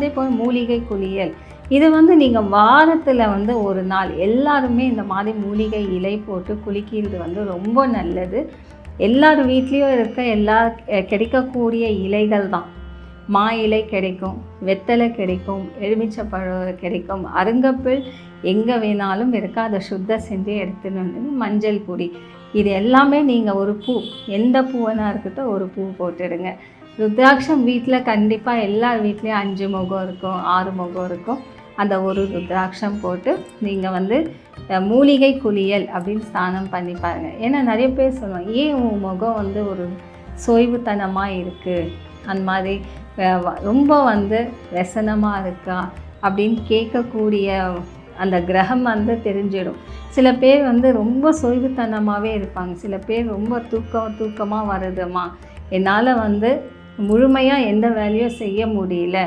அதே போல் மூலிகை குளியல். இது வந்து நீங்கள் வாரத்தில் வந்து ஒரு நாள் எல்லாருமே இந்த மாதிரி மூலிகை இலை போட்டு குளிக்கிறது வந்து ரொம்ப நல்லது. எல்லார் வீட்லேயும் கிடைக்கக்கூடிய இலைகள் தான். மா இலை கிடைக்கும், வெத்தலை கிடைக்கும், எலுமிச்சப்பழம் கிடைக்கும், அருங்கப்பில் எங்கே வேணாலும் இருக்குது. அதை சுத்தம் செஞ்சு எடுத்துன்னு வந்து மஞ்சள் பொடி, இது எல்லாமே நீங்கள் ஒரு பூ, எந்த பூவனா இருக்கட்டும் ஒரு பூ போட்டுடுங்க. ருத்ராட்சம் வீட்டில் கண்டிப்பாக எல்லார் வீட்லேயும் 5 முகம் இருக்கும், 6 முகம் இருக்கும். அந்த ஒரு ருத்ராட்சம் போட்டு நீங்கள் வந்து மூலிகை குளியல் அப்படின்னு ஸ்நானம் பண்ணி பாருங்கள். ஏன்னா நிறைய பேர் சொல்லுவாங்க, ஏன் உன் முகம் வந்து ஒரு சோய்வுத்தனமாக இருக்குது, அந்த மாதிரி ரொம்ப வந்து व्यसனமாக இருக்கா அப்படின்னு கேட்கக்கூடிய அந்த கிரகம் வந்து தெரிஞ்சிடும். சில பேர் வந்து ரொம்ப சோய்வுத்தனமாகவே இருப்பாங்க. சில பேர் ரொம்ப தூக்கமாக வருதுமா, என்னால் வந்து முழுமையாக எந்த வேலையும் செய்ய முடியல,